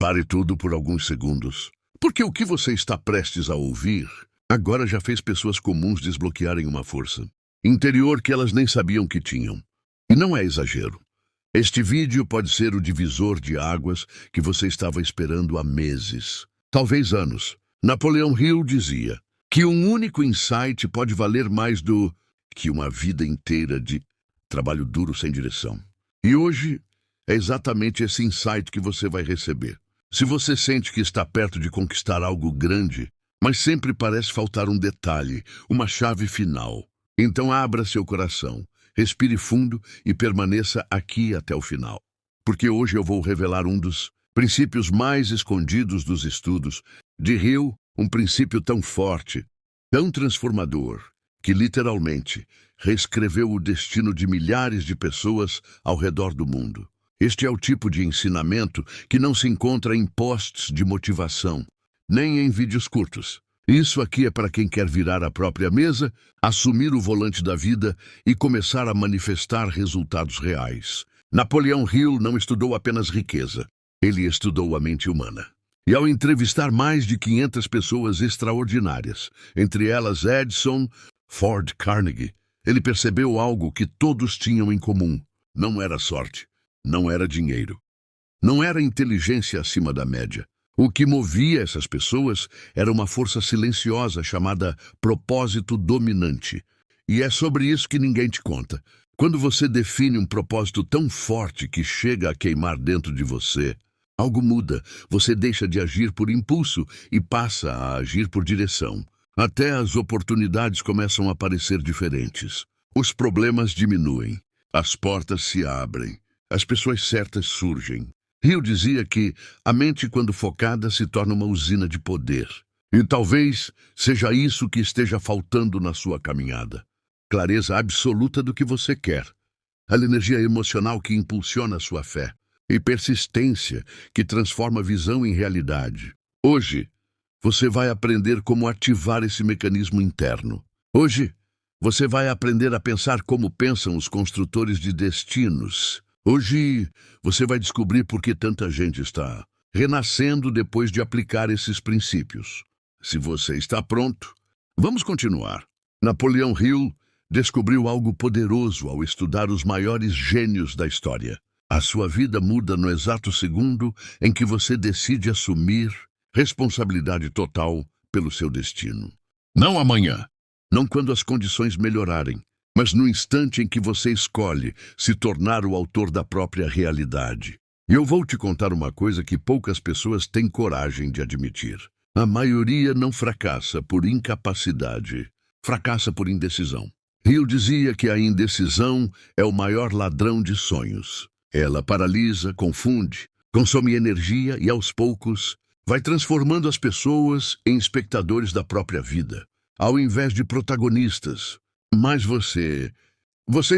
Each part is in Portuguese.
Pare tudo por alguns segundos, porque o que você está prestes a ouvir agora já fez pessoas comuns desbloquearem uma força interior que elas nem sabiam que tinham. E não é exagero. Este vídeo pode ser o divisor de águas que você estava esperando há meses, talvez anos. Napoleão Hill dizia que um único insight pode valer mais do que uma vida inteira de trabalho duro sem direção. E hoje é exatamente esse insight que você vai receber. Se você sente que está perto de conquistar algo grande, mas sempre parece faltar um detalhe, uma chave final, então abra seu coração, respire fundo e permaneça aqui até o final. Porque hoje eu vou revelar um dos princípios mais escondidos dos estudos de Hill, um princípio tão forte, tão transformador, que literalmente reescreveu o destino de milhares de pessoas ao redor do mundo. Este é o tipo de ensinamento que não se encontra em posts de motivação, nem em vídeos curtos. Isso aqui é para quem quer virar a própria mesa, assumir o volante da vida e começar a manifestar resultados reais. Napoleão Hill não estudou apenas riqueza, ele estudou a mente humana. E ao entrevistar mais de 500 pessoas extraordinárias, entre elas Edison, Ford, Carnegie, ele percebeu algo que todos tinham em comum. Não era sorte. Não era dinheiro. Não era inteligência acima da média. O que movia essas pessoas era uma força silenciosa chamada propósito dominante. E é sobre isso que ninguém te conta. Quando você define um propósito tão forte que chega a queimar dentro de você, algo muda. Você deixa de agir por impulso e passa a agir por direção. Até as oportunidades começam a parecer diferentes. Os problemas diminuem. As portas se abrem. As pessoas certas surgem. Hill dizia que a mente, quando focada, se torna uma usina de poder. E talvez seja isso que esteja faltando na sua caminhada. Clareza absoluta do que você quer. A energia emocional que impulsiona a sua fé. E persistência que transforma a visão em realidade. Hoje, você vai aprender como ativar esse mecanismo interno. Hoje, você vai aprender a pensar como pensam os construtores de destinos. Hoje, você vai descobrir por que tanta gente está renascendo depois de aplicar esses princípios. Se você está pronto, vamos continuar. Napoleão Hill descobriu algo poderoso ao estudar os maiores gênios da história. A sua vida muda no exato segundo em que você decide assumir responsabilidade total pelo seu destino. Não amanhã, não quando as condições melhorarem, mas no instante em que você escolhe se tornar o autor da própria realidade. E eu vou te contar uma coisa que poucas pessoas têm coragem de admitir. A maioria não fracassa por incapacidade, fracassa por indecisão. Hill dizia que a indecisão é o maior ladrão de sonhos. Ela paralisa, confunde, consome energia e, aos poucos, vai transformando as pessoas em espectadores da própria vida, ao invés de protagonistas. Mas você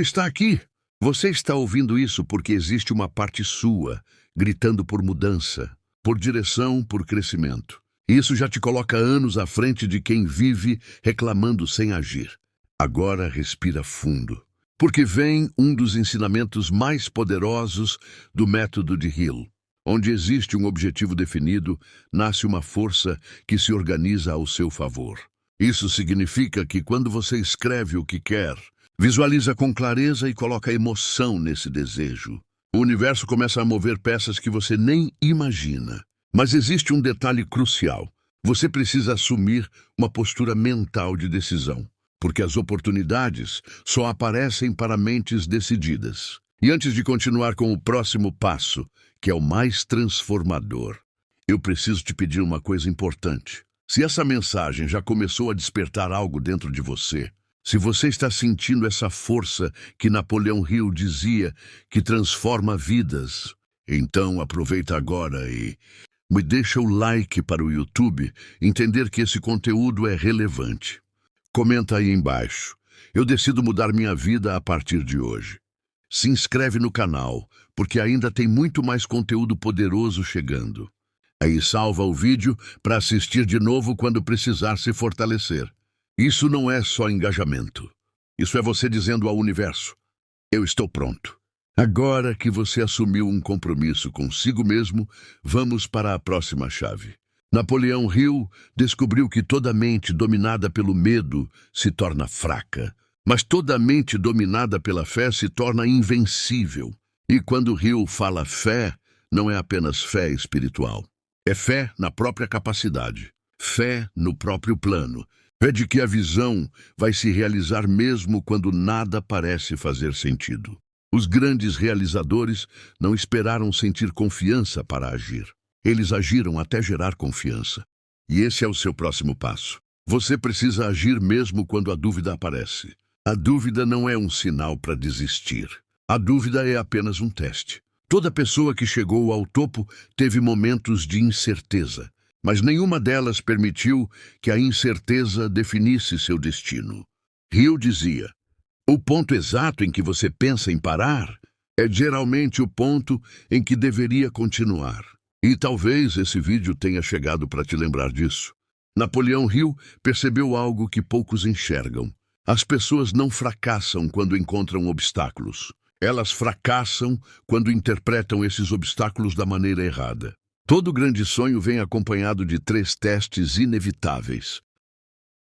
está aqui. Você está ouvindo isso porque existe uma parte sua gritando por mudança, por direção, por crescimento. Isso já te coloca anos à frente de quem vive reclamando sem agir. Agora respira fundo, porque vem um dos ensinamentos mais poderosos do método de Hill. Onde existe um objetivo definido, nasce uma força que se organiza ao seu favor. Isso significa que quando você escreve o que quer, visualiza com clareza e coloca emoção nesse desejo, o universo começa a mover peças que você nem imagina. Mas existe um detalhe crucial. Você precisa assumir uma postura mental de decisão, porque as oportunidades só aparecem para mentes decididas. E antes de continuar com o próximo passo, que é o mais transformador, eu preciso te pedir uma coisa importante. Se essa mensagem já começou a despertar algo dentro de você, se você está sentindo essa força que Napoleão Hill dizia que transforma vidas, então aproveita agora e me deixa o like para o YouTube entender que esse conteúdo é relevante. Comenta aí embaixo. Eu decido mudar minha vida a partir de hoje. Se inscreve no canal, porque ainda tem muito mais conteúdo poderoso chegando. Aí salva o vídeo para assistir de novo quando precisar se fortalecer. Isso não é só engajamento. Isso é você dizendo ao universo: eu estou pronto. Agora que você assumiu um compromisso consigo mesmo, vamos para a próxima chave. Napoleão Hill descobriu que toda mente dominada pelo medo se torna fraca, mas toda mente dominada pela fé se torna invencível. E quando Hill fala fé, não é apenas fé espiritual. É fé na própria capacidade, fé no próprio plano, fé de que a visão vai se realizar mesmo quando nada parece fazer sentido. Os grandes realizadores não esperaram sentir confiança para agir. Eles agiram até gerar confiança. E esse é o seu próximo passo. Você precisa agir mesmo quando a dúvida aparece. A dúvida não é um sinal para desistir. A dúvida é apenas um teste. Toda pessoa que chegou ao topo teve momentos de incerteza, mas nenhuma delas permitiu que a incerteza definisse seu destino. Hill dizia: o ponto exato em que você pensa em parar é geralmente o ponto em que deveria continuar. E talvez esse vídeo tenha chegado para te lembrar disso. Napoleão Hill percebeu algo que poucos enxergam. As pessoas não fracassam quando encontram obstáculos. Elas fracassam quando interpretam esses obstáculos da maneira errada. Todo grande sonho vem acompanhado de 3 testes inevitáveis: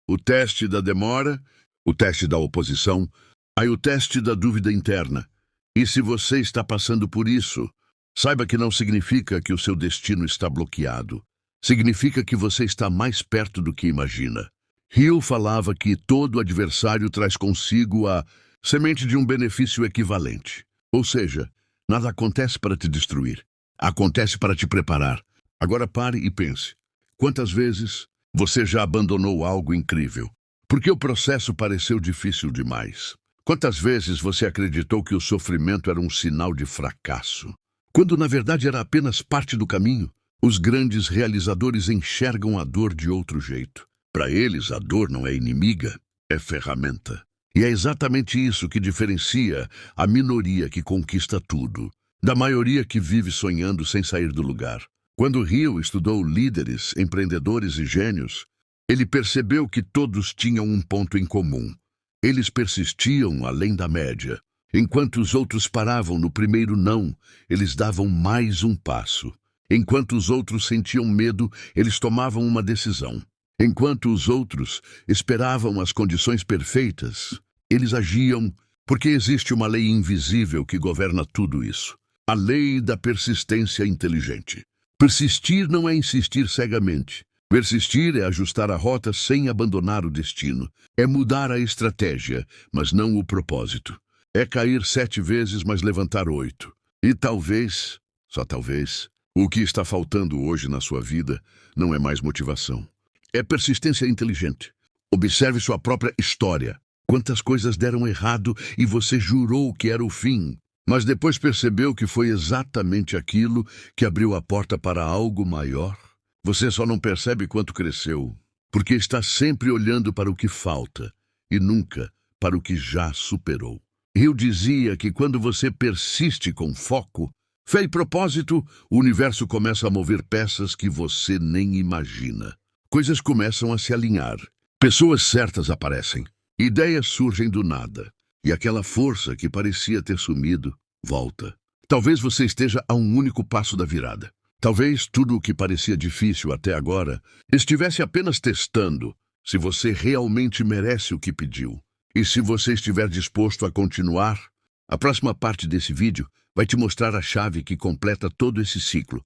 o teste da demora, o teste da oposição, aí o teste da dúvida interna. E se você está passando por isso, saiba que não significa que o seu destino está bloqueado. Significa que você está mais perto do que imagina. Hill falava que todo adversário traz consigo a semente de um benefício equivalente. Ou seja, nada acontece para te destruir. Acontece para te preparar. Agora pare e pense. Quantas vezes você já abandonou algo incrível porque o processo pareceu difícil demais? Quantas vezes você acreditou que o sofrimento era um sinal de fracasso, quando na verdade era apenas parte do caminho? Os grandes realizadores enxergam a dor de outro jeito. Para eles, a dor não é inimiga, é ferramenta. E é exatamente isso que diferencia a minoria que conquista tudo da maioria que vive sonhando sem sair do lugar. Quando Hill estudou líderes, empreendedores e gênios, ele percebeu que todos tinham um ponto em comum. Eles persistiam além da média. Enquanto os outros paravam no primeiro não, eles davam mais um passo. Enquanto os outros sentiam medo, eles tomavam uma decisão. Enquanto os outros esperavam as condições perfeitas, eles agiam, porque existe uma lei invisível que governa tudo isso. A lei da persistência inteligente. Persistir não é insistir cegamente. Persistir é ajustar a rota sem abandonar o destino. É mudar a estratégia, mas não o propósito. É cair 7 vezes, mas levantar 8. E talvez, só talvez, o que está faltando hoje na sua vida não é mais motivação. É persistência inteligente. Observe sua própria história. Quantas coisas deram errado e você jurou que era o fim, mas depois percebeu que foi exatamente aquilo que abriu a porta para algo maior? Você só não percebe quanto cresceu, porque está sempre olhando para o que falta e nunca para o que já superou. Eu dizia que quando você persiste com foco, fé e propósito, o universo começa a mover peças que você nem imagina. Coisas começam a se alinhar. Pessoas certas aparecem. Ideias surgem do nada. E aquela força que parecia ter sumido, volta. Talvez você esteja a um único passo da virada. Talvez tudo o que parecia difícil até agora estivesse apenas testando se você realmente merece o que pediu. E se você estiver disposto a continuar, a próxima parte desse vídeo vai te mostrar a chave que completa todo esse ciclo.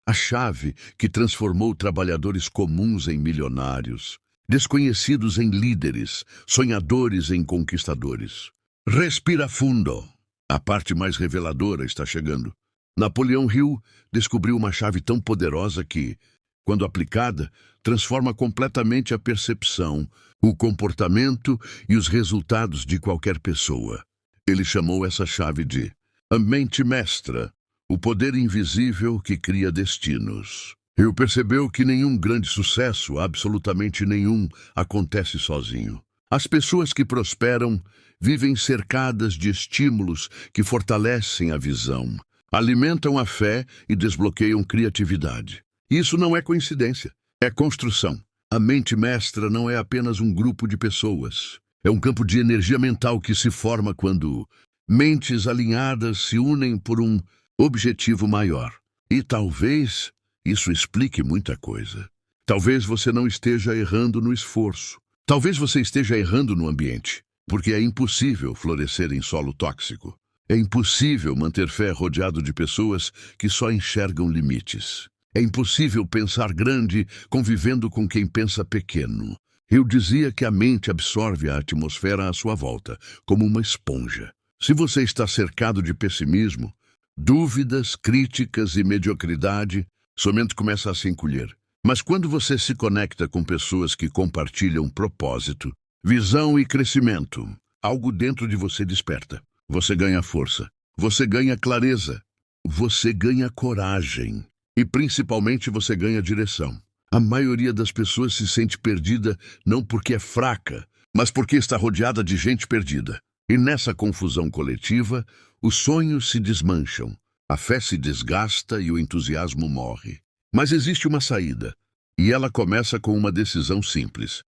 A chave que transformou trabalhadores comuns em milionários, desconhecidos em líderes, sonhadores em conquistadores. Respira fundo. A parte mais reveladora está chegando. Napoleão Hill descobriu uma chave tão poderosa que, quando aplicada, transforma completamente a percepção, o comportamento e os resultados de qualquer pessoa. Ele chamou essa chave de a mente mestra, o poder invisível que cria destinos. Hill percebeu que nenhum grande sucesso, absolutamente nenhum, acontece sozinho. As pessoas que prosperam vivem cercadas de estímulos que fortalecem a visão, alimentam a fé e desbloqueiam criatividade. Isso não é coincidência, é construção. A mente mestra não é apenas um grupo de pessoas. É um campo de energia mental que se forma quando Mentes alinhadas se unem por um objetivo maior. E talvez isso explique muita coisa. Talvez você não esteja errando no esforço. Talvez você esteja errando no ambiente, porque é impossível florescer em solo tóxico. É impossível manter fé rodeado de pessoas que só enxergam limites. É impossível pensar grande convivendo com quem pensa pequeno. Eu dizia que a mente absorve a atmosfera à sua volta, como uma esponja. Se você está cercado de pessimismo, dúvidas, críticas e mediocridade, sua mente começa a se encolher. Mas quando você se conecta com pessoas que compartilham propósito, visão e crescimento, algo dentro de você desperta. Você ganha força, você ganha clareza, você ganha coragem e principalmente você ganha direção. A maioria das pessoas se sente perdida não porque é fraca, mas porque está rodeada de gente perdida. E nessa confusão coletiva, os sonhos se desmancham, a fé se desgasta e o entusiasmo morre. Mas existe uma saída, e ela começa com uma decisão simples.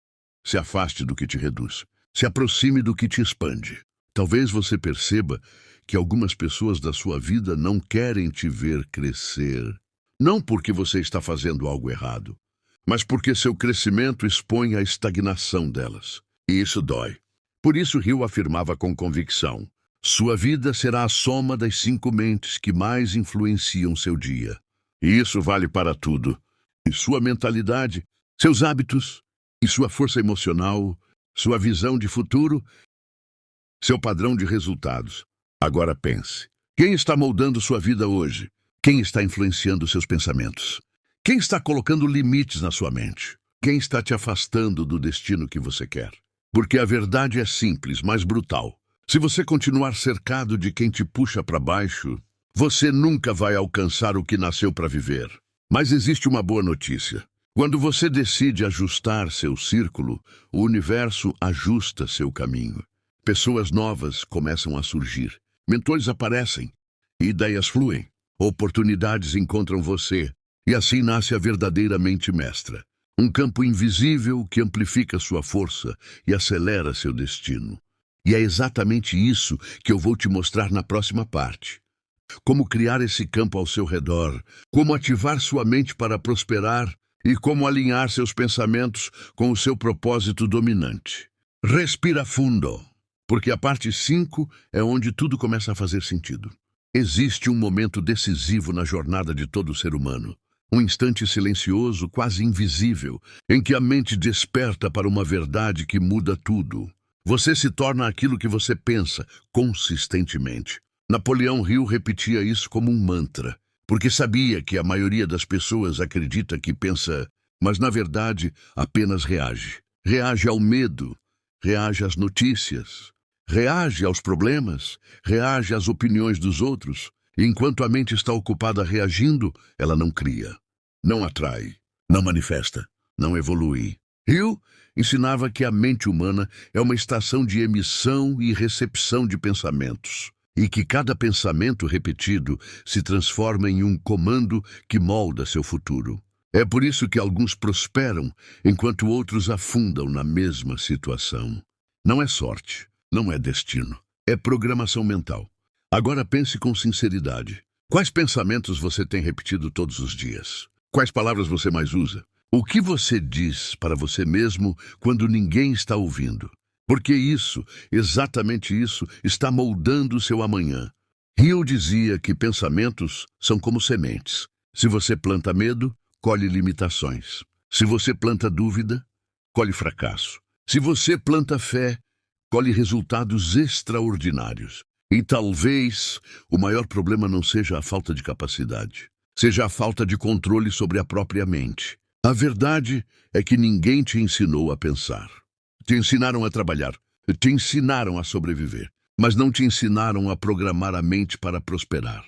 Se afaste do que te reduz, se aproxime do que te expande. Talvez você perceba que algumas pessoas da sua vida não querem te ver crescer. Não porque você está fazendo algo errado, mas porque seu crescimento expõe a estagnação delas. E isso dói. Por isso Hill afirmava com convicção: sua vida será a soma das 5 mentes que mais influenciam seu dia. E isso vale para tudo. E sua mentalidade, seus hábitos, e sua força emocional, sua visão de futuro, seu padrão de resultados. Agora pense. Quem está moldando sua vida hoje? Quem está influenciando seus pensamentos? Quem está colocando limites na sua mente? Quem está te afastando do destino que você quer? Porque a verdade é simples, mas brutal. Se você continuar cercado de quem te puxa para baixo, você nunca vai alcançar o que nasceu para viver. Mas existe uma boa notícia. Quando você decide ajustar seu círculo, o universo ajusta seu caminho. Pessoas novas começam a surgir. Mentores aparecem. Ideias fluem. Oportunidades encontram você. E assim nasce a verdadeira mente mestra. Um campo invisível que amplifica sua força e acelera seu destino. E é exatamente isso que eu vou te mostrar na próxima parte. Como criar esse campo ao seu redor, como ativar sua mente para prosperar e como alinhar seus pensamentos com o seu propósito dominante. Respira fundo, porque a parte 5 é onde tudo começa a fazer sentido. Existe um momento decisivo na jornada de todo ser humano. Um instante silencioso, quase invisível, em que a mente desperta para uma verdade que muda tudo. Você se torna aquilo que você pensa, consistentemente. Napoleão Hill repetia isso como um mantra, porque sabia que a maioria das pessoas acredita que pensa, mas na verdade apenas reage. Reage ao medo, reage às notícias, reage aos problemas, reage às opiniões dos outros. E enquanto a mente está ocupada reagindo, ela não cria, não atrai, não manifesta, não evolui. Hill ensinava que a mente humana é uma estação de emissão e recepção de pensamentos, e que cada pensamento repetido se transforma em um comando que molda seu futuro. É por isso que alguns prosperam, enquanto outros afundam na mesma situação. Não é sorte, não é destino, é programação mental. Agora pense com sinceridade. Quais pensamentos você tem repetido todos os dias? Quais palavras você mais usa? O que você diz para você mesmo quando ninguém está ouvindo? Porque isso, exatamente isso, está moldando o seu amanhã. Hill dizia que pensamentos são como sementes. Se você planta medo, colhe limitações. Se você planta dúvida, colhe fracasso. Se você planta fé, colhe resultados extraordinários. E talvez o maior problema não seja a falta de capacidade, seja a falta de controle sobre a própria mente. A verdade é que ninguém te ensinou a pensar. Te ensinaram a trabalhar, te ensinaram a sobreviver, mas não te ensinaram a programar a mente para prosperar.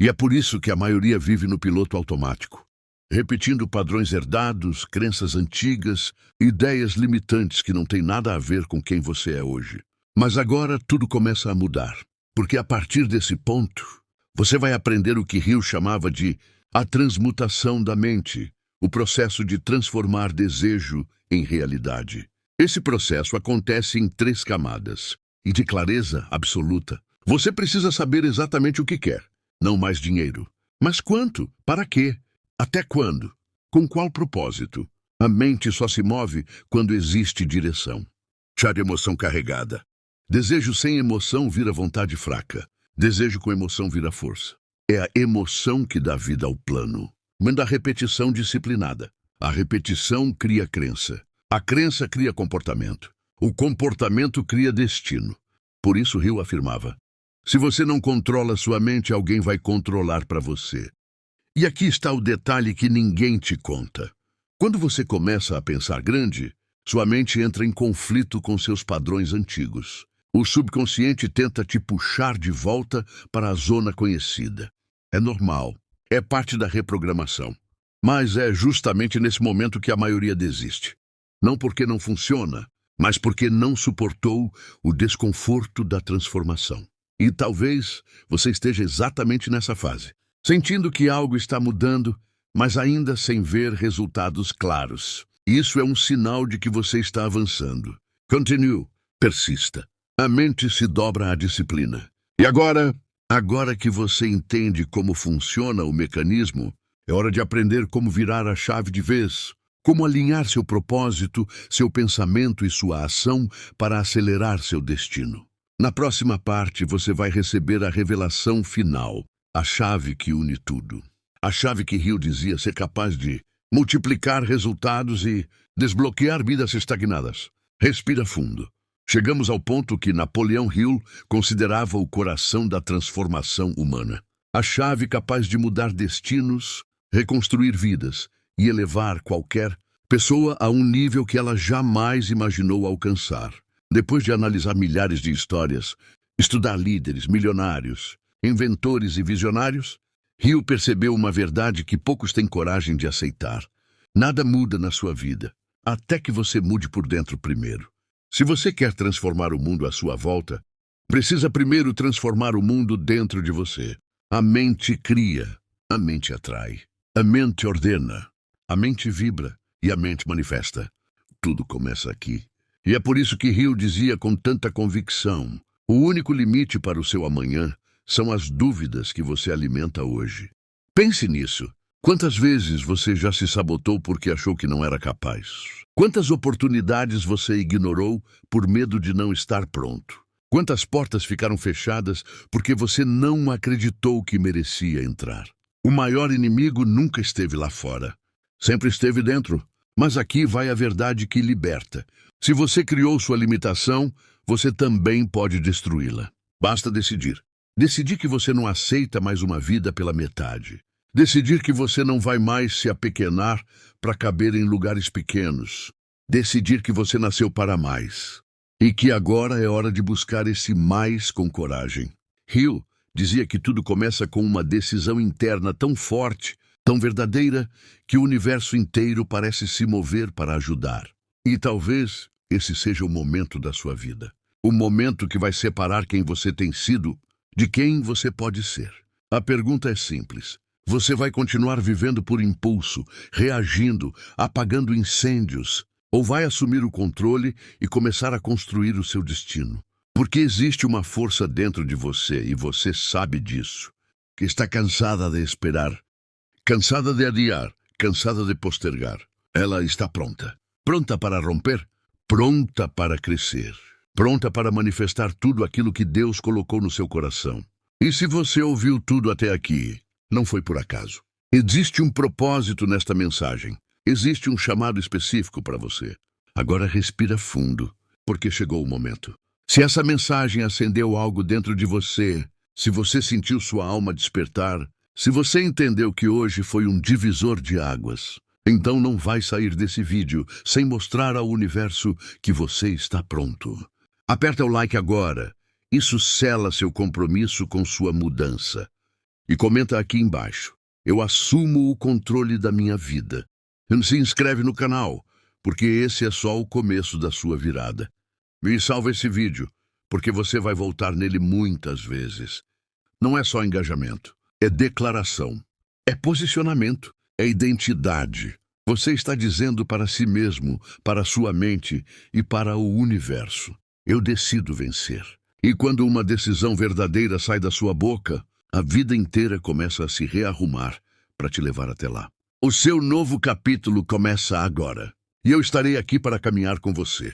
E é por isso que a maioria vive no piloto automático, repetindo padrões herdados, crenças antigas, ideias limitantes que não têm nada a ver com quem você é hoje. Mas agora tudo começa a mudar. Porque a partir desse ponto, você vai aprender o que Hill chamava de a transmutação da mente, o processo de transformar desejo em realidade. Esse processo acontece em 3 camadas, e de clareza absoluta, Você precisa saber exatamente o que quer. Não mais dinheiro. Mas quanto? Para quê? Até quando? Com qual propósito? A mente só se move quando existe direção. Chá de emoção carregada. Desejo sem emoção vira vontade fraca. Desejo com emoção vira força. É a emoção que dá vida ao plano. Manda a repetição disciplinada. A repetição cria crença. A crença cria comportamento. O comportamento cria destino. Por isso Hill afirmava: se você não controla sua mente, alguém vai controlar para você. E aqui está o detalhe que ninguém te conta. Quando você começa a pensar grande, sua mente entra em conflito com seus padrões antigos. O subconsciente tenta te puxar de volta para a zona conhecida. É normal. É parte da reprogramação. Mas é justamente nesse momento que a maioria desiste. Não porque não funciona, mas porque não suportou o desconforto da transformação. E talvez você esteja exatamente nessa fase, sentindo que algo está mudando, mas ainda sem ver resultados claros. Isso é um sinal de que você está avançando. Continue, persista. A mente se dobra à disciplina. E agora que você entende como funciona o mecanismo, é hora de aprender como virar a chave de vez, como alinhar seu propósito, seu pensamento e sua ação para acelerar seu destino. Na próxima parte, você vai receber a revelação final, a chave que une tudo. A chave que Hill dizia ser capaz de multiplicar resultados e desbloquear vidas estagnadas. Respira fundo. Chegamos ao ponto que Napoleão Hill considerava o coração da transformação humana. A chave capaz de mudar destinos, reconstruir vidas e elevar qualquer pessoa a um nível que ela jamais imaginou alcançar. Depois de analisar milhares de histórias, estudar líderes, milionários, inventores e visionários, Hill percebeu uma verdade que poucos têm coragem de aceitar. Nada muda na sua vida, até que você mude por dentro primeiro. Se você quer transformar o mundo à sua volta, precisa primeiro transformar o mundo dentro de você. A mente cria, a mente atrai, a mente ordena, a mente vibra e a mente manifesta. Tudo começa aqui. E é por isso que Hill dizia com tanta convicção: o único limite para o seu amanhã são as dúvidas que você alimenta hoje. Pense nisso. Quantas vezes você já se sabotou porque achou que não era capaz? Quantas oportunidades você ignorou por medo de não estar pronto? Quantas portas ficaram fechadas porque você não acreditou que merecia entrar? O maior inimigo nunca esteve lá fora. Sempre esteve dentro. Mas aqui vai a verdade que liberta. Se você criou sua limitação, você também pode destruí-la. Basta decidir. Decidir que você não aceita mais uma vida pela metade. Decidir que você não vai mais se apequenar para caber em lugares pequenos. Decidir que você nasceu para mais. E que agora é hora de buscar esse mais com coragem. Hill dizia que tudo começa com uma decisão interna tão forte, tão verdadeira, que o universo inteiro parece se mover para ajudar. E talvez esse seja o momento da sua vida. O momento que vai separar quem você tem sido de quem você pode ser. A pergunta é simples. Você vai continuar vivendo por impulso, reagindo, apagando incêndios, ou vai assumir o controle e começar a construir o seu destino? Porque existe uma força dentro de você, e você sabe disso, que está cansada de esperar, cansada de adiar, cansada de postergar. Ela está pronta. Pronta para romper, pronta para crescer, pronta para manifestar tudo aquilo que Deus colocou no seu coração. E se você ouviu tudo até aqui, não foi por acaso. Existe um propósito nesta mensagem. Existe um chamado específico para você. Agora respira fundo, porque chegou o momento. Se essa mensagem acendeu algo dentro de você, se você sentiu sua alma despertar, se você entendeu que hoje foi um divisor de águas, então não vai sair desse vídeo sem mostrar ao universo que você está pronto. Aperta o like agora. Isso sela seu compromisso com sua mudança. E comenta aqui embaixo: eu assumo o controle da minha vida. E se inscreve no canal, porque esse é só o começo da sua virada. E salva esse vídeo, porque você vai voltar nele muitas vezes. Não é só engajamento, é declaração, é posicionamento, é identidade. Você está dizendo para si mesmo, para a sua mente e para o universo: eu decido vencer. E quando uma decisão verdadeira sai da sua boca, a vida inteira começa a se rearrumar para te levar até lá. O seu novo capítulo começa agora. E eu estarei aqui para caminhar com você.